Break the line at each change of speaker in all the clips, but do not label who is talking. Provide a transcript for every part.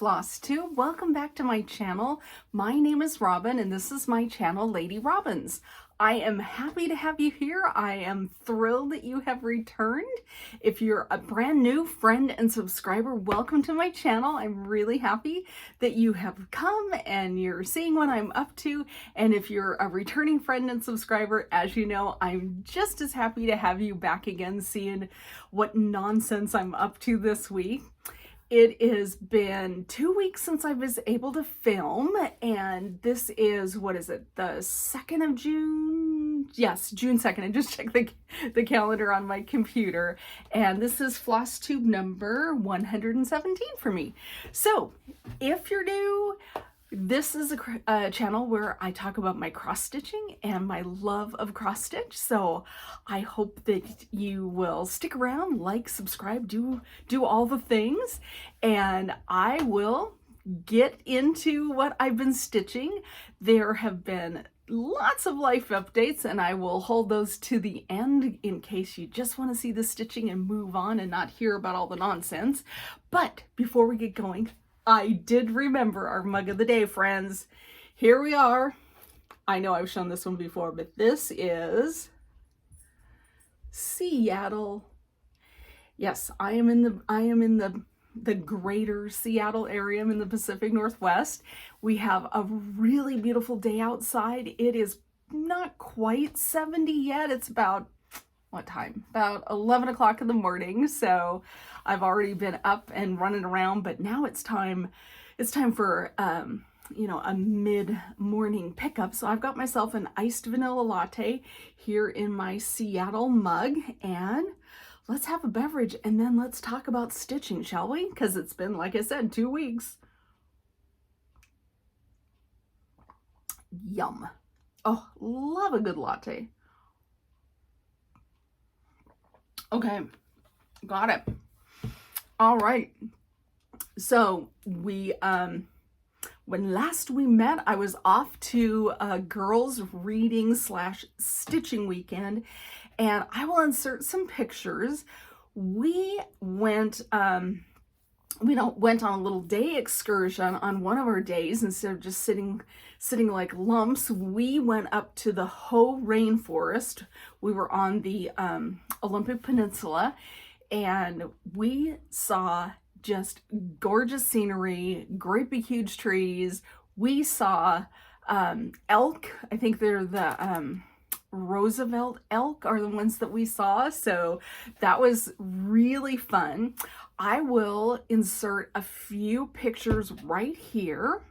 FlossTube. Welcome back to my channel. My name is Robin and this is my channel, Lady Robins. I am happy to have you here. I am thrilled that you have returned. If you're a brand new friend and subscriber, welcome to my channel. I'm really happy that you have come and you're seeing what I'm up to. And if you're a returning friend and subscriber, as you know, I'm just as happy to have you back again, seeing what nonsense I'm up to this week. It has been 2 weeks since I was able to film, and this is, what is it, the 2nd of June? Yes, June 2nd. I just checked the calendar on my computer, and this is FlossTube number 117 for me. So, if you're new, this is a channel where I talk about my cross stitching and my love of cross stitch. So I hope that you will stick around, like, subscribe, do all the things, and I will get into what I've been stitching. There have been lots of life updates, and I will hold those to the end in case you just want to see the stitching and move on and not hear about all the nonsense. But before we get going, I did remember our mug of the day, friends. Here we are. I know I've shown this one before, but this is Seattle. Yes, I am in the greater Seattle area. I'm in the Pacific Northwest. We have a really beautiful day outside. It is not quite 70 yet. It's about, what time? About 11 o'clock in the morning. So I've already been up and running around, but now it's time for, you know, a mid-morning pickup. So I've got myself an iced vanilla latte here in my Seattle mug, and let's have a beverage and then let's talk about stitching, shall we? Because it's been, like I said, 2 weeks. Yum. Oh, love a good latte. Okay, got it. All right. So we, when last we met, I was off to a girls' reading / stitching weekend, and I will insert some pictures. We went on a little day excursion on one of our days. Instead of just sitting like lumps, we went up to the Hoh Rainforest. We were on the Olympic Peninsula, and we saw just gorgeous scenery, great big huge trees. We saw elk. I think they're the Roosevelt elk are the ones that we saw. So that was really fun. I will insert a few pictures right here.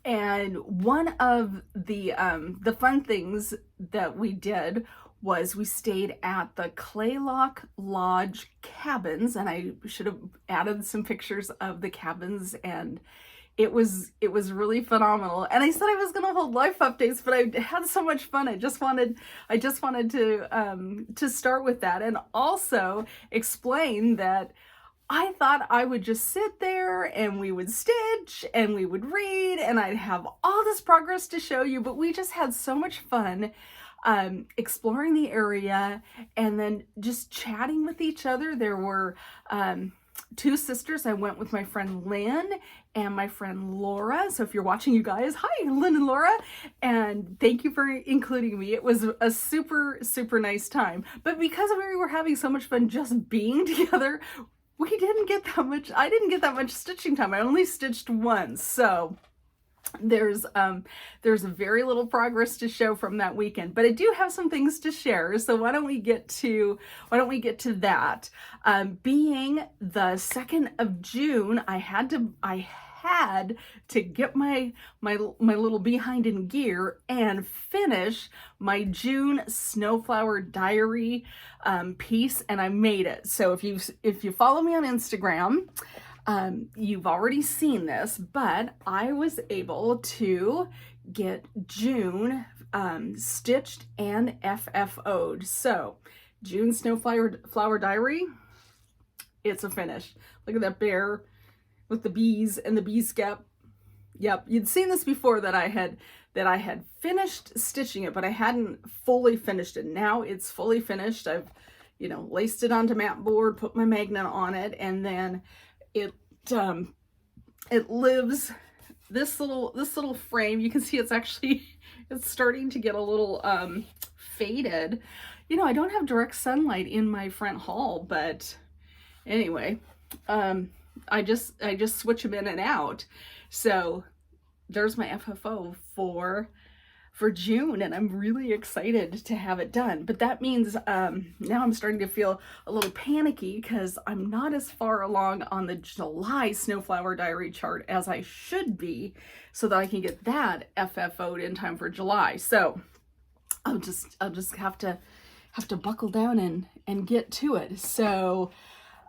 And one of the fun things that we did was we stayed at the Claylock Lodge cabins, and I should have added some pictures of the cabins, and it was really phenomenal. And I said I was gonna hold life updates, but I had so much fun. I just wanted to start with that, and also explain that I thought I would just sit there and we would stitch and we would read and I'd have all this progress to show you, but we just had so much fun exploring the area and then just chatting with each other. There were two sisters. I went with my friend Lynn and my friend Laura. So if you're watching, you guys, hi, Lynn and Laura. And thank you for including me. It was a super, super nice time. But because we were having so much fun just being together, we didn't get that much, I didn't get that much stitching time. I only stitched once. So there's very little progress to show from that weekend, but I do have some things to share. So why don't we get to that? Being the 2nd of June, I had to get my little behind in gear and finish my June Snowflower Diary piece, and I made it. So if you follow me on Instagram, you've already seen this, but I was able to get June stitched and FFO'd. So June Snowflower Diary, it's a finish. Look at that bear with the bees and the bee scap. Yep, you'd seen this before that I had finished stitching it, but I hadn't fully finished it. Now it's fully finished. I've, laced it onto mat board, put my magnet on it, and then it lives, this little frame, you can see it's starting to get a little faded. I don't have direct sunlight in my front hall, but anyway, I just switch them in and out. So there's my FFO for June, and I'm really excited to have it done. But that means now I'm starting to feel a little panicky because I'm not as far along on the July Snowflower Diary chart as I should be, so that I can get that FFO'd in time for July. So I'll just have to buckle down and get to it. So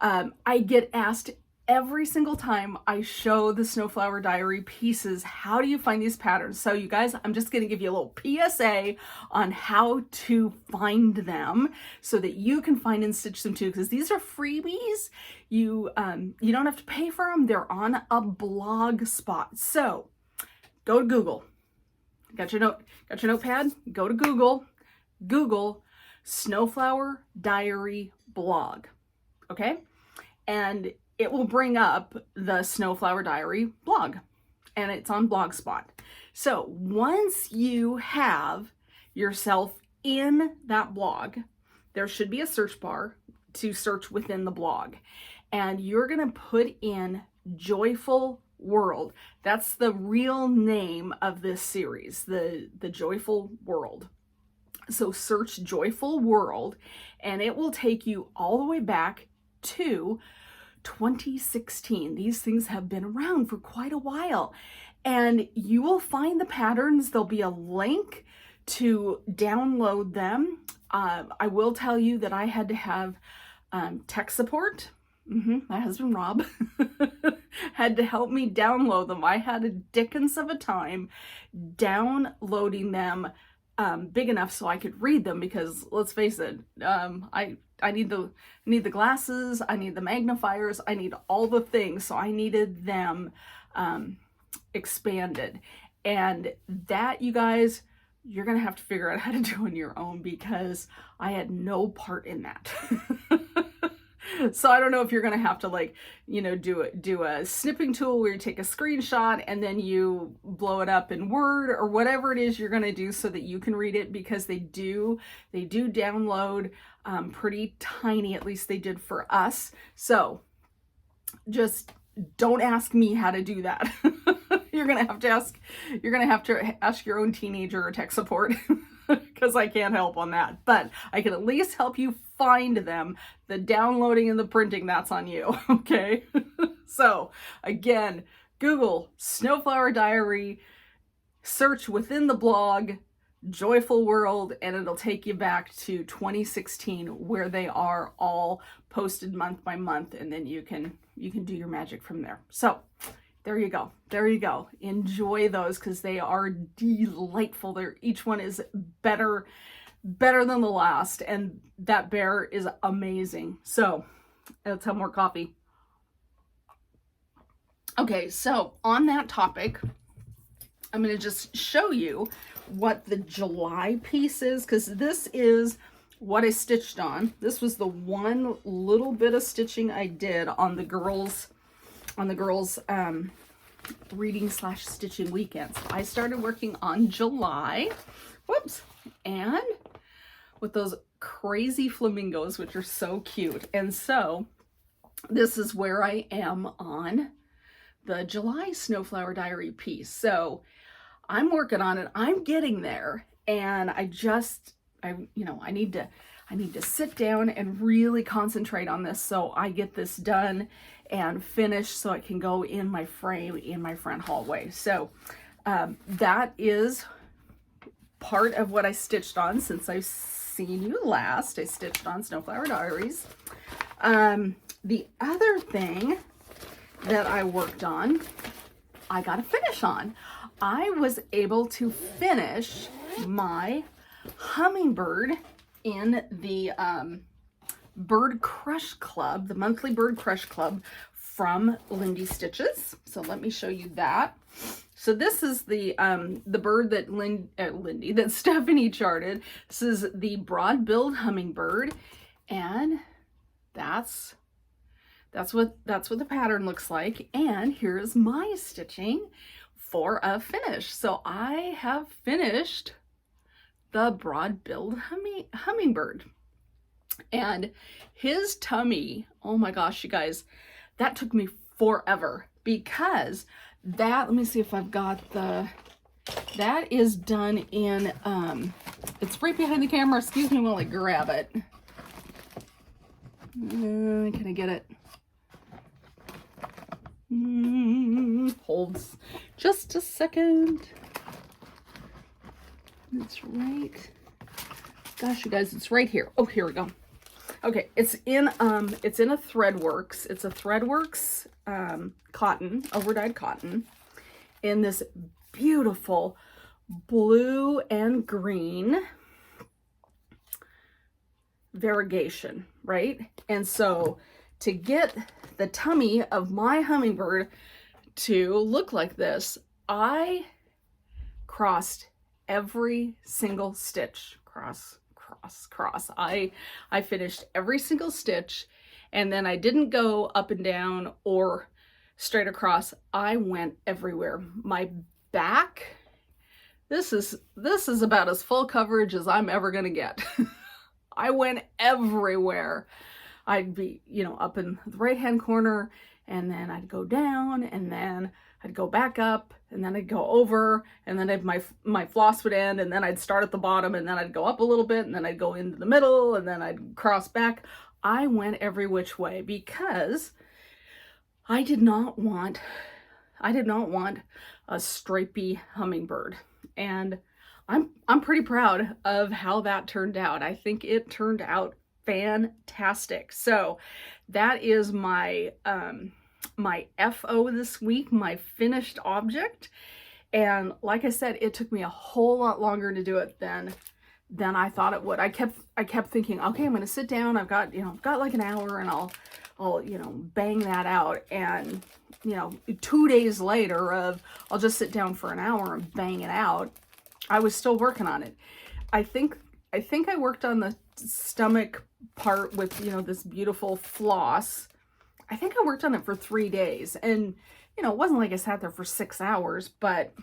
I get asked every single time I show the Snowflower Diary pieces, how do you find these patterns? So you guys, I'm just going to give you a little PSA on how to find them so that you can find and stitch them too, because these are freebies. You don't have to pay for them. They're on a blog spot. So go to Google. Got your notepad? Go to Google. Google Snowflower Diary blog. Okay? And it will bring up the Snowflower Diary blog, and it's on Blogspot. So once you have yourself in that blog, there should be a search bar to search within the blog, and you're going to put in Joyful World. That's the real name of this series, the Joyful World. So search Joyful World, and it will take you all the way back to 2016. These things have been around for quite a while, and you will find the patterns. There'll be a link to download them. I will tell you that I had to have tech support. My husband Rob had to help me download them. I had a dickens of a time downloading them big enough so I could read them, because let's face it, I need the glasses, I need the magnifiers, I need all the things. So I needed them expanded, and that, you guys, you're gonna have to figure out how to do on your own, because I had no part in that. So I don't know if you're gonna have to do a snipping tool where you take a screenshot and then you blow it up in Word or whatever it is you're gonna do so that you can read it, because they do download pretty tiny, at least they did for us. So just don't ask me how to do that. You're gonna have to ask your own teenager or tech support, because I can't help on that, but I can at least help you find them. The downloading and the printing, that's on you. Okay. So again, Google Snowflower Diary, search within the blog Joyful World, and it'll take you back to 2016, where they are all posted month by month, and then you can do your magic from there. So there you go. There you go. Enjoy those, because they are delightful. Each one is better than the last, and that bear is amazing. So let's have more coffee. Okay, so on that topic, I'm going to just show you what the July piece is, because this is what I stitched on. This was the one little bit of stitching I did on the girls reading / stitching weekends. I started working on July. Whoops. And with those crazy flamingos, which are so cute. And so this is where I am on the July Snowflower Diary piece. So I'm working on it. I'm getting there. And I need to sit down and really concentrate on this so I get this done and finished so it can go in my frame in my front hallway. So that is part of what I stitched on since I've seen you last. I stitched on Snowflower Diaries. The other thing that I worked on, I got a finish on. I was able to finish my Hummingbird in the Bird Crush Club, the monthly Bird Crush Club from Lindy Stitches. So let me show you that. So this is the bird that that Stephanie charted. This is the broad-billed hummingbird, and that's what the pattern looks like. And here's my stitching for a finish. So I have finished the broad-billed hummingbird. And his tummy, oh my gosh, you guys, that took me forever because that, let me see if I've got that is done in, it's right behind the camera. Excuse me while I grab it. Can I get it? Holds just a second. It's right. Gosh, you guys, it's right here. Oh, here we go. Okay, it's in a Threadworks. It's a Threadworks cotton, overdyed cotton, in this beautiful blue and green variegation, right? And so to get the tummy of my hummingbird to look like this, I crossed every single stitch. Cross. I finished every single stitch, and then I didn't go up and down or straight across. I went everywhere. My back, this is about as full coverage as I'm ever gonna get. I went everywhere. I'd be, up in the right-hand corner, and then I'd go down, and then I'd go back up, and then I'd go over, and then my floss would end, and then I'd start at the bottom, and then I'd go up a little bit, and then I'd go into the middle, and then I'd cross back. I went every which way because I did not want a stripy hummingbird. And I'm pretty proud of how that turned out. I think it turned out fantastic. So that is my my FO this week, my finished object. And like I said, it took me a whole lot longer to do it than I thought it would. I kept thinking, okay, I'm going to sit down. I've got like an hour, and I'll bang that out. And 2 days later I'll just sit down for an hour and bang it out, I was still working on it. I think I worked on the stomach part with, this beautiful floss. I think I worked on it for 3 days, and, it wasn't like I sat there for 6 hours, but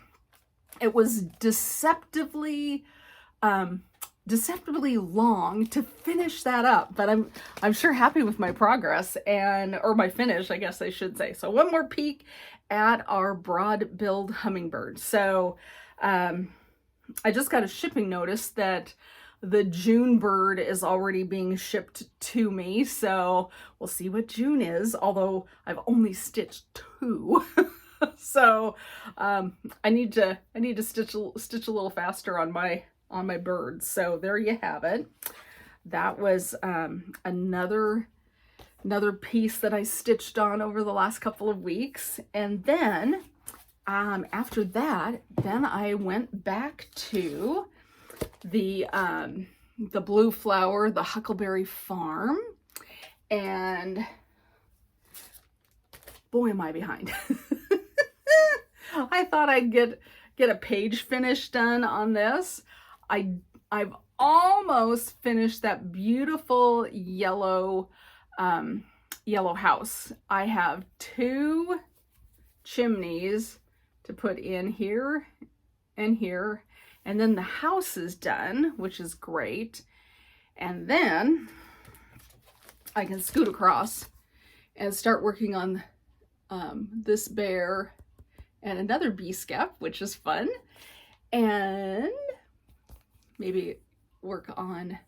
it was deceptively long to finish that up. But I'm sure happy with my progress or my finish, I guess I should say. So one more peek at our broad-billed hummingbird. So, I just got a shipping notice that the June bird is already being shipped to me, so we'll see what June is, although I've only stitched 2. So I need to stitch a little faster on my birds. So there you have it. That was another piece that I stitched on over the last couple of weeks. And then after that, then I went back to the blue flower, the Huckleberry Farm, and boy, am I behind. I thought I'd get a page finish done on this. I've almost finished that beautiful yellow yellow house. I have 2 chimneys to put in here and here, and then the house is done, which is great. And then I can scoot across and start working on this bear and another bee scap, which is fun, and maybe work on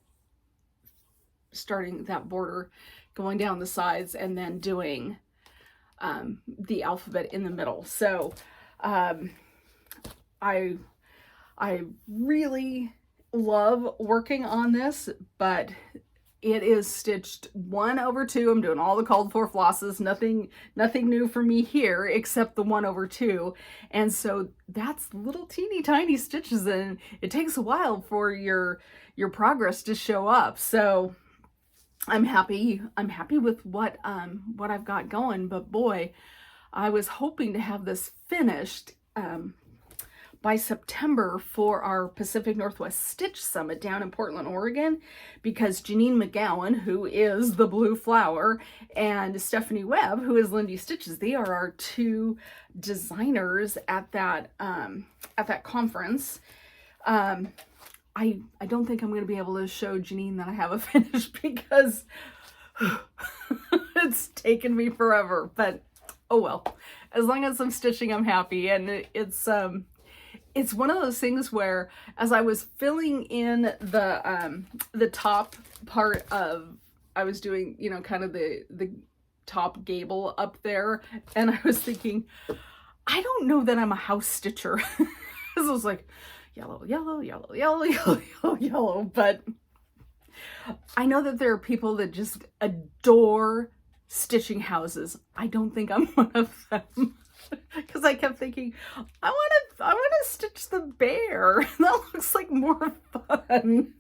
starting that border going down the sides and then doing the alphabet in the middle. So I really love working on this, but it is stitched 1/2. I'm doing all the called for flosses. Nothing new for me here except the 1/2. And so that's little teeny tiny stitches, and it takes a while for your progress to show up. So I'm happy with what I've got going, but boy, I was hoping to have this finished by September for our Pacific Northwest Stitch Summit down in Portland, Oregon, because Janine McGowan, who is the Blue Flower, and Stephanie Webb, who is Lindy Stitches, they are our 2 designers at that conference. I don't think I'm going to be able to show Janine that I have a finish because it's taken me forever, but oh well. As long as I'm stitching, I'm happy. And it's one of those things where, as I was filling in the top part of, I was doing, you know, kind of the top gable up there, and I was thinking, I don't know that I'm a house stitcher. So I was like, yellow, yellow, yellow, yellow, yellow, yellow, yellow. But I know that there are people that just adore stitching houses. I don't think I'm one of them. Because I kept thinking, I want to stitch the bear. That looks like more fun.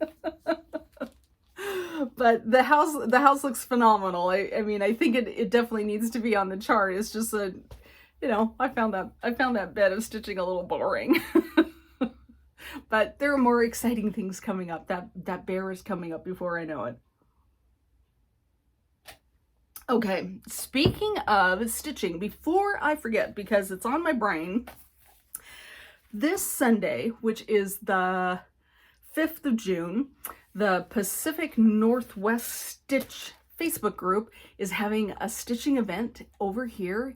But the house looks phenomenal. I mean, I think it definitely needs to be on the chart. It's just a, you know, I found that bed of stitching a little boring. But there are more exciting things coming up. That bear is coming up before I know it. Okay, speaking of stitching, before I forget, because it's on my brain, this Sunday, which is the 5th of June, the Pacific Northwest Stitch Facebook group is having a stitching event over here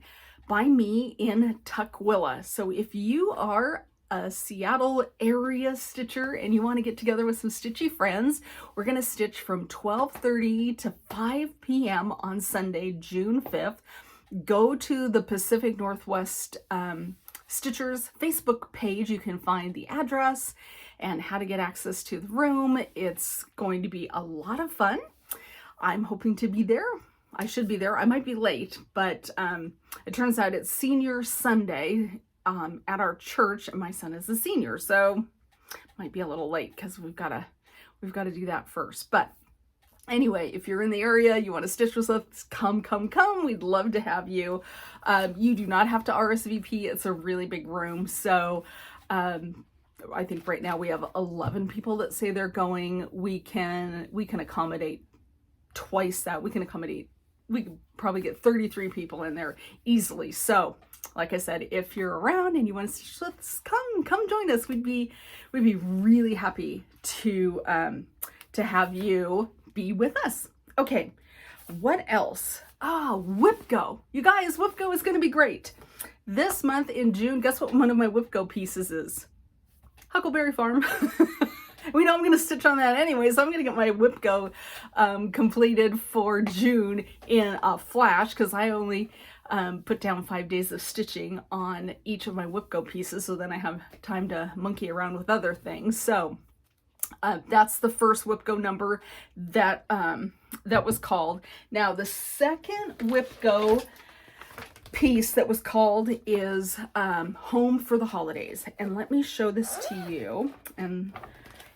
by me in Tukwila. So if you are a Seattle area stitcher and you want to get together with some stitchy friends, we're going to stitch from 12:30 to 5 p.m. on Sunday, June 5th. Go to the Pacific Northwest Stitchers Facebook page. You can find the address and how to get access to the room. It's going to be a lot of fun. I'm hoping to be there. I should be there. I might be late, but it turns out it's Senior Sunday at our church, and my son is a senior, so might be a little late because we've got to do that first. But anyway, if you're in the area, you want to stitch with us, come. We'd love to have you. You do not have to RSVP. It's a really big room, so I think right now we have 11 people that say they're going. We can accommodate twice that. We could probably get 33 people in there easily. So like I said, if you're around and you want to stitch with us, come join us. We'd be really happy to have you be with us. Okay, what else? WIPGO. You guys, WIPGO is going to be great. This month in June, guess what one of my WIPGO pieces is? Huckleberry Farm. We know I'm going to stitch on that anyway, so I'm going to get my WIPGO completed for June in a flash, because I only put down 5 days of stitching on each of my WIPGO pieces, so then I have time to monkey around with other things. So that's the first WIPGO number that was called. Now the second WIPGO piece that was called is Home for the Holidays, and let me show this to you. And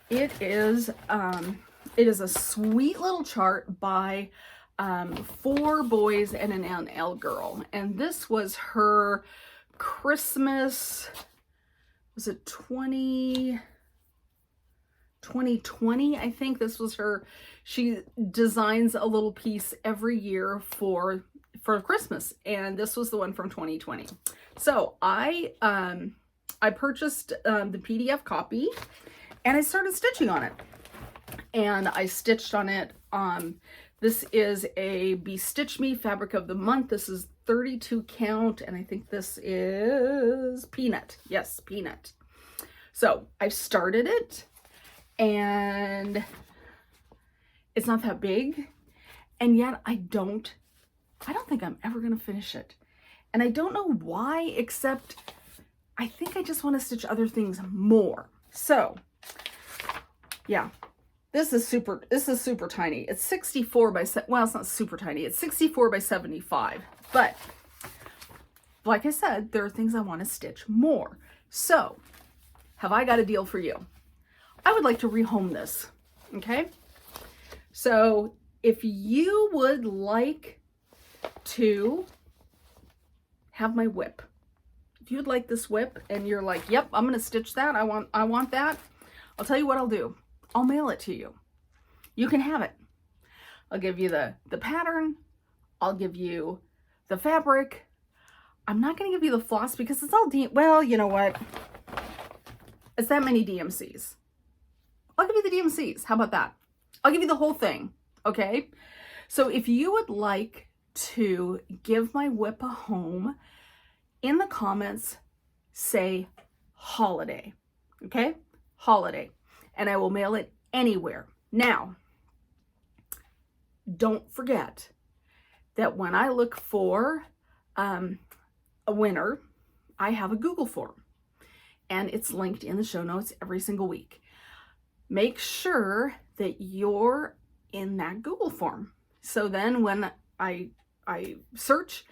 it is a sweet little chart by 4 boys and an NL girl, and this was her Christmas, was it 20, 2020, I think this was her. She designs a little piece every year for Christmas, and this was the one from 2020. So I purchased the PDF copy, and I started stitching on it. And I stitched on it. This is a BeStitchMe Fabric of the Month. This is 32 count, and I think this is Peanut. Yes, Peanut. So I've started it, and it's not that big, and yet I don't think I'm ever gonna finish it. And I don't know why, except I think I just want to stitch other things more. So yeah, this is super tiny. It's 64 by, well, it's not super tiny. It's 64 by 75. But like I said, there are things I want to stitch more. So have I got a deal for you? I would like to rehome this. Okay. So if you would like to have my whip, if you'd like this whip and you're like, yep, I'm going to stitch that. I want that. I'll tell you what I'll do. I'll mail it to you. You can have it. I'll give you the pattern. I'll give you the fabric. I'm not going to give you the floss because it's all well, you know what? It's that many DMCs. I'll give you the DMCs. How about that? I'll give you the whole thing. Okay. So if you would like to give my whip a home, in the comments, say holiday. Okay. Holiday. And I will mail it anywhere. Now, don't forget that when I look for a winner, I have a Google form, and it's linked in the show notes every single week. Make sure that you're in that Google form. So then when I search,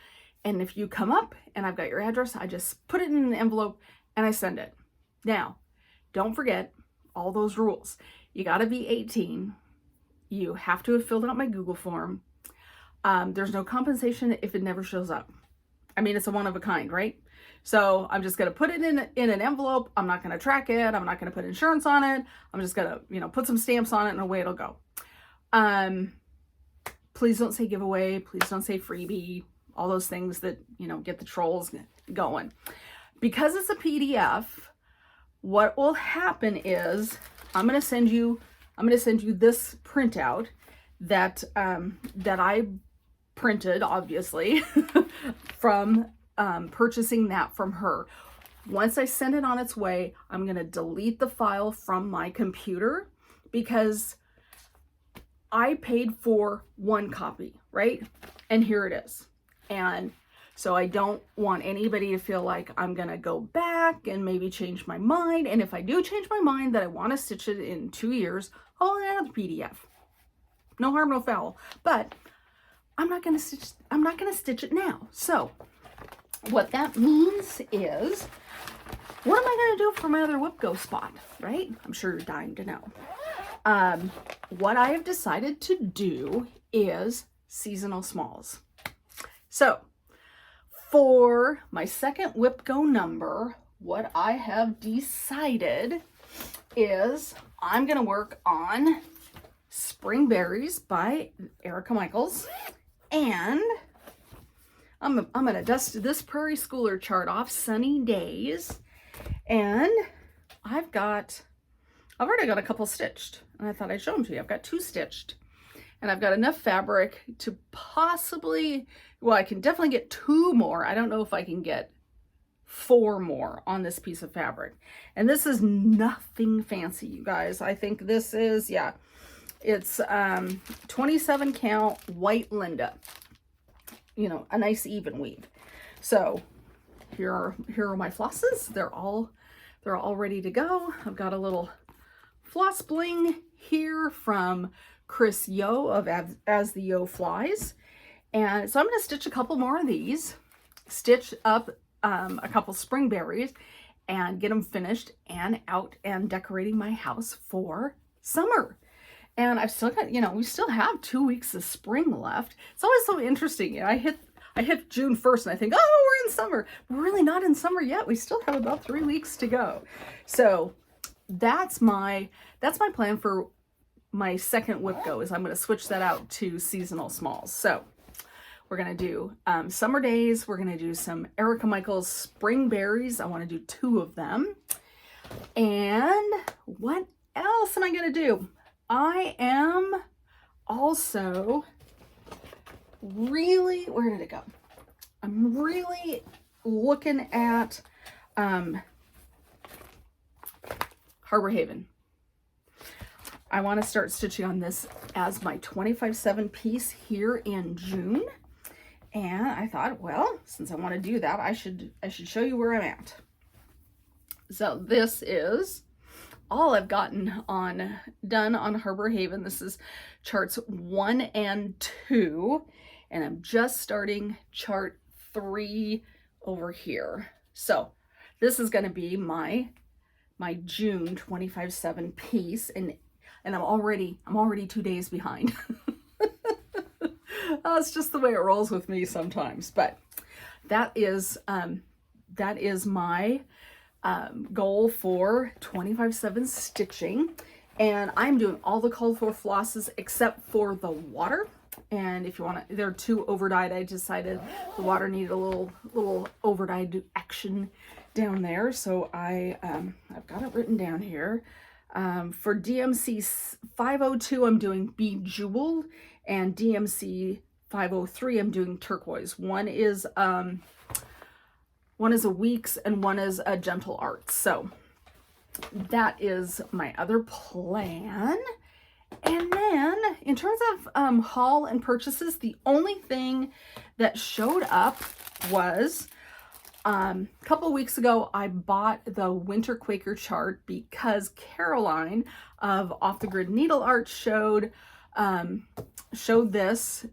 and if you come up and I've got your address, I just put it in an envelope and I send it. Now, don't forget all those rules. You got to be 18. You have to have filled out my Google form. There's no compensation if it never shows up. I mean, it's a one of a kind, right? So I'm just going to put it in an envelope. I'm not going to track it. I'm not going to put insurance on it. I'm just going to, put some stamps on it and away it'll go. Please don't say giveaway. Please don't say freebie. All those things that, get the trolls going. Because it's a PDF, what will happen is I'm going to send you this printout that I printed, obviously, from purchasing that from her. Once I send it on its way, I'm going to delete the file from my computer because I paid for one copy, right? And here it is. And so I don't want anybody to feel like I'm going to go back and maybe change my mind. And if I do change my mind that I want to stitch it in 2 years, I'll add the PDF. No harm, no foul. But I'm not going to stitch it now. So what that means is, what am I going to do for my other whip go spot, right? I'm sure you're dying to know. What I have decided to do is seasonal smalls. So for my second whip go number, what I have decided is I'm going to work on Spring Berries by Erica Michaels, and I'm going to dust this Prairie Schooler chart off, Sunny Days, and I've already got a couple stitched, and I thought I'd show them to you. I've got 2 stitched, and I've got enough fabric to possibly, well, I can definitely get 2 more. I don't know if I can get 4 more on this piece of fabric. And this is nothing fancy, you guys. I think this is, yeah, it's 27 count white Linda. A nice even weave. So here are my flosses. They're all ready to go. I've got a little floss bling here from Chris Yo of As the Yo Flies. And so I'm going to stitch a couple more of these, stitch up a couple spring berries, and get them finished and out and decorating my house for summer. And I've still got, we still have 2 weeks of spring left. It's always so interesting. I hit June 1st and I think, oh, we're in summer. We're really not in summer yet. We still have about 3 weeks to go. So that's my plan for my second whip go, is I'm going to switch that out to seasonal smalls. So we're going to do summer days. We're going to do some Erica Michaels spring berries. I want to do 2 of them. And what else am I going to do? I am also really, where did it go? I'm really looking at Harbor Haven. I want to start stitching on this as my 25/7 piece here in June. And I thought, well, since I want to do that, I should show you where I'm at. So this is all I've gotten done on Harbor Haven. This is charts 1 and 2, and I'm just starting chart 3 over here. So this is going to be my June 25/7 piece, and I'm already 2 days behind. It's just the way it rolls with me sometimes, but that is my goal for 25/7 stitching. And I'm doing all the called for flosses except for the water. And if you want to, they're too overdyed. I decided the water needed a little overdyed action down there. So I've got it written down here. For DMC 502, I'm doing Bejeweled, and DMC 503, I'm doing Turquoise. One is a Weeks and one is a Gentle Arts. So that is my other plan. And then in terms of haul and purchases, the only thing that showed up was a couple of weeks ago, I bought the Winter Quaker chart because Caroline of Off the Grid Needle Art showed this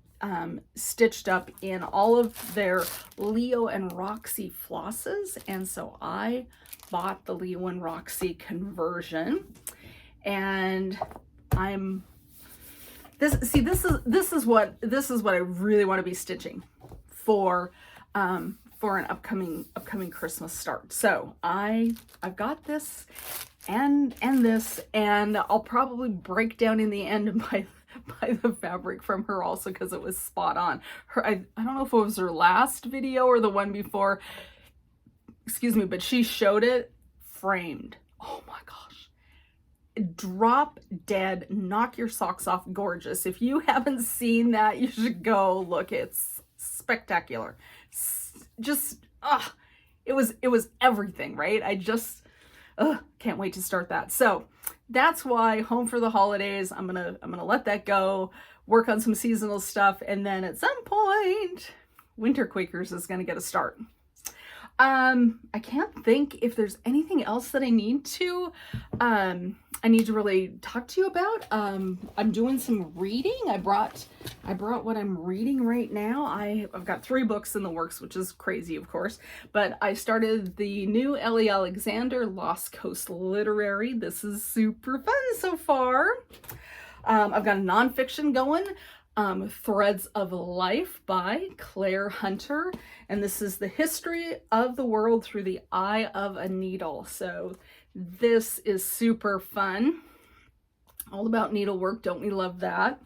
stitched up in all of their Leo and Roxy flosses, and so I bought the Leo and Roxy conversion. And this is what I really want to be stitching for an upcoming Christmas start. So I've got this and this, and I'll probably break down in the end by the fabric from her also, because it was spot on. I don't know if it was her last video or the one before, excuse me, but she showed it framed. Oh my gosh, drop dead, knock your socks off, gorgeous. If you haven't seen that, you should go look. It's spectacular. Just it was everything, right? I just can't wait to start that. So that's why home for the holidays, I'm gonna let that go, work on some seasonal stuff, and then at some point Winter Quakers is gonna get a start. I can't think if there's anything else that I need to really talk to you about. I'm doing some reading. I brought what I'm reading right now. I've got 3 books in the works, which is crazy, of course, but I started the new Ellie Alexander Lost Coast Literary. This is super fun so far. I've got a nonfiction going, Threads of Life by Claire Hunter, and this is the history of the world through the eye of a needle. So this is super fun, all about needlework. Don't we love that?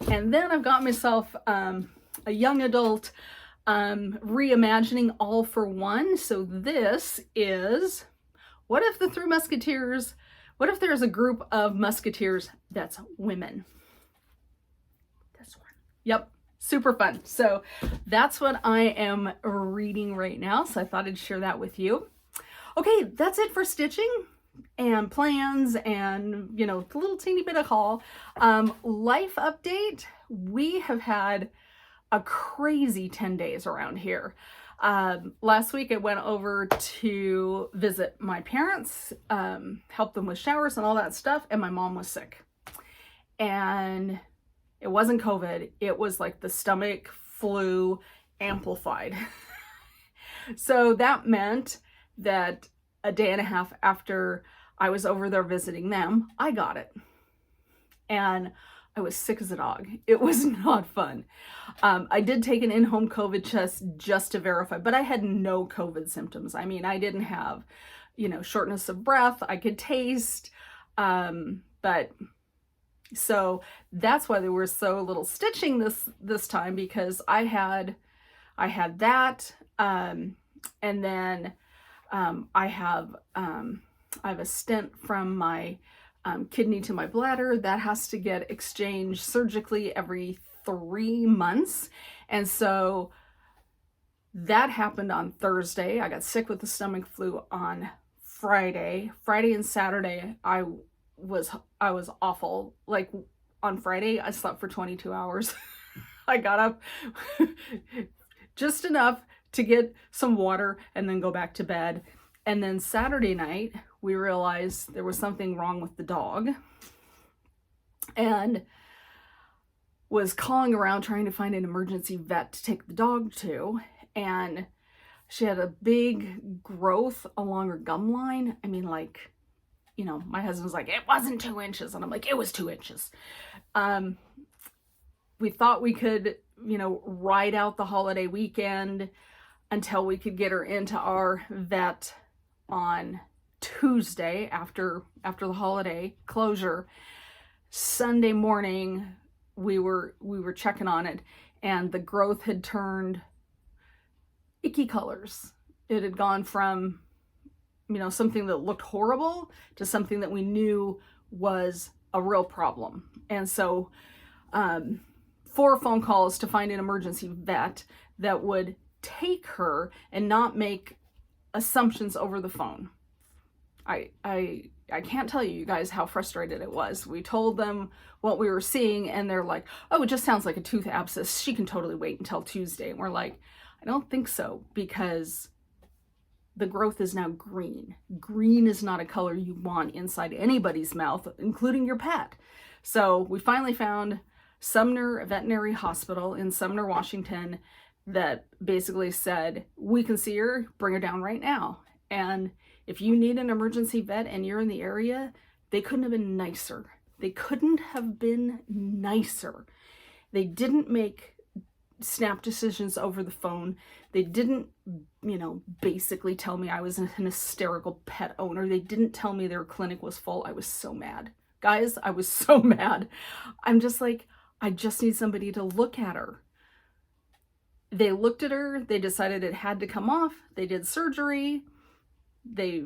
And then I've got myself a young adult reimagining All for One. So this is, what if there's a group of musketeers that's women? Yep, super fun. So that's what I am reading right now. So I thought I'd share that with you. Okay, that's it for stitching and plans and, the little teeny bit of haul. Life update, we have had a crazy 10 days around here. Last week I went over to visit my parents, help them with showers and all that stuff, and my mom was sick. And it wasn't COVID, it was like the stomach flu amplified. So that meant that a day and a half after I was over there visiting them, I got it. And I was sick as a dog. It was not fun. I did take an in-home COVID test just to verify, but I had no COVID symptoms. I mean, I didn't have you know, shortness of breath, I could taste. But so that's why there was so little stitching this time, because I had that, and then I have a stent from my kidney to my bladder that has to get exchanged surgically every 3 months. And so that happened on Thursday. I got sick with the stomach flu on Friday. Friday and Saturday, I was awful. Like on Friday, I slept for 22 hours. I got up just enough to get some water and then go back to bed. And then Saturday night, we realized there was something wrong with the dog, and was calling around trying to find an emergency vet to take the dog to. And she had a big growth along her gum line. I mean, like, you know, my husband's like, it wasn't 2 inches. And I'm like, it was 2 inches. We thought we could, you know, ride out the holiday weekend until we could get her into our vet on Tuesday after the holiday closure. Sunday morning, we were checking on it, and the growth had turned icky colors. It had gone from, you know, something that looked horrible to something that we knew was a real problem. And so 4 phone calls to find an emergency vet that would take her and not make assumptions over the phone. I can't tell you guys how frustrated it was. We told them what we were seeing, and they're like, oh, it just sounds like a tooth abscess. She can totally wait until Tuesday. And we're like, I don't think so, because the growth is now green. Green is not a color you want inside anybody's mouth, including your pet. So we finally found Sumner Veterinary Hospital in Sumner, Washington, that basically said, we can see her, bring her down right now. And if you need an emergency vet and you're in the area, they couldn't have been nicer. They couldn't have been nicer. They didn't make snap decisions over the phone. They didn't, you know, basically tell me I was an hysterical pet owner. They didn't tell me their clinic was full. I was so mad. Guys, I was so mad. I'm just like, I just need somebody to look at her. They looked at her. They decided it had to come off. They did surgery. They,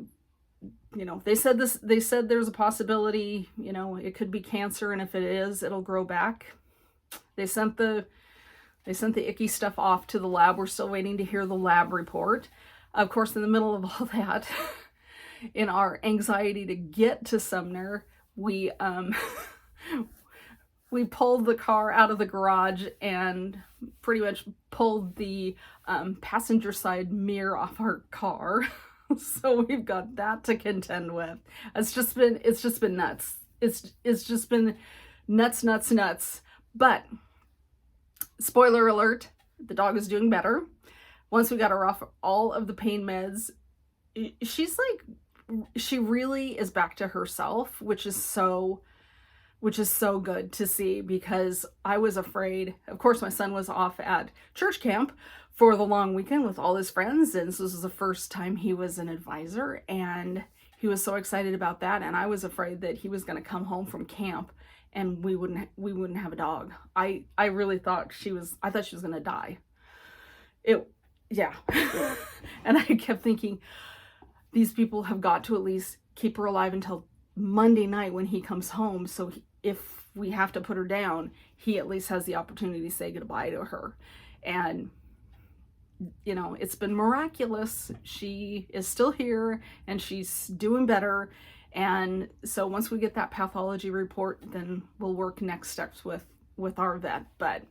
you know, they said there's a possibility, you know, it could be cancer, and if it is, it'll grow back. They sent the icky stuff off to the lab. We're still waiting to hear the lab report. Of course, in the middle of all that, in our anxiety to get to Sumner, we pulled the car out of the garage and pretty much pulled the passenger side mirror off our car. So we've got that to contend with. It's just been nuts. It's just been nuts. But spoiler alert, the dog is doing better. Once we got her off all of the pain meds, she really is back to herself, which is so good to see, because I was afraid. Of course, my son was off at church camp for the long weekend with all his friends, and so this was the first time he was an advisor, and he was so excited about that, and I was afraid that he was going to come home from camp and we wouldn't have a dog. I really thought she was going to die. Yeah. And I kept thinking, these people have got to at least keep her alive until Monday night when he comes home, so if we have to put her down, he at least has the opportunity to say goodbye to her. And you know, it's been miraculous. She is still here and she's doing better. And so once we get that pathology report, then we'll work next steps with our vet. But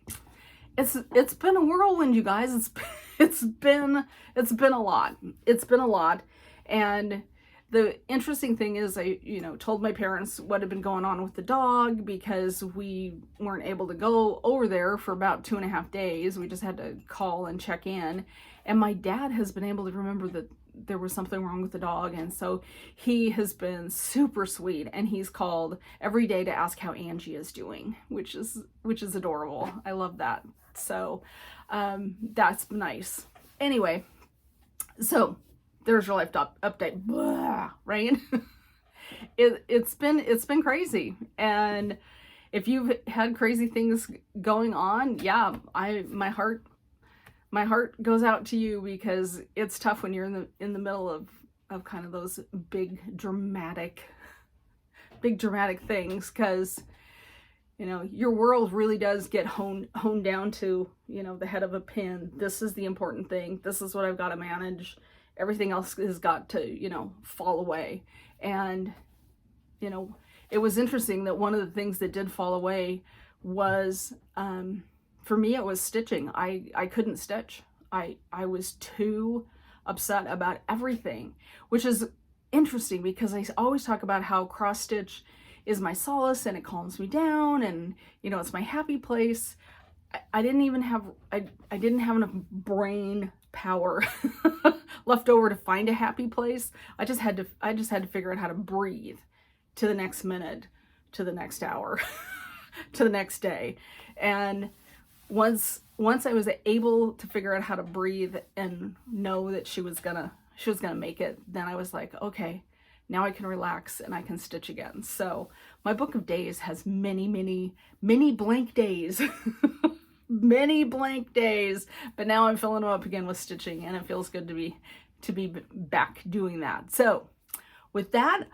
it's been a whirlwind, you guys. It's been a lot. It's been a lot. And the interesting thing is, I, you know, told my parents what had been going on with the dog, because we weren't able to go over there for about 2.5 days. We just had to call and check in. And my dad has been able to remember that there was something wrong with the dog. And so he has been super sweet, and he's called every day to ask how Angie is doing, which is adorable. I love that. So that's nice. Anyway, so there's your life update, blah, right? It's been crazy. And if you've had crazy things going on, yeah, my heart goes out to you, because it's tough when you're in the middle of kind of those big dramatic things, because you know, your world really does get honed down to, you know, the head of a pin. This is the important thing. This is what I've got to manage. Everything else has got to, you know, fall away. And, you know, it was interesting that one of the things that did fall away was, for me, it was stitching. I couldn't stitch. I was too upset about everything, which is interesting, because I always talk about how cross stitch is my solace and it calms me down, and you know, it's my happy place. I didn't have enough brain power left over to find a happy place. I just had to figure out how to breathe to the next minute, to the next hour, to the next day. And once I was able to figure out how to breathe and know that she was gonna make it, then I was like, okay, now I can relax and I can stitch again. So my book of days has many blank days, many blank days, but now I'm filling them up again with stitching, and it feels good to be back doing that. So with that,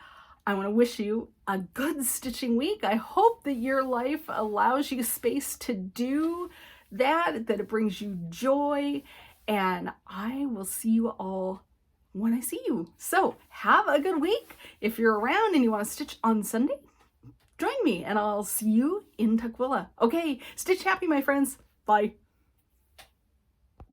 I want to wish you a good stitching week. I hope that your life allows you space to do that it brings you joy, and I will see you all when I see you. So have a good week. If you're around and you want to stitch on Sunday, join me and I'll see you in Tukwila. Okay, stitch happy, my friends. Bye.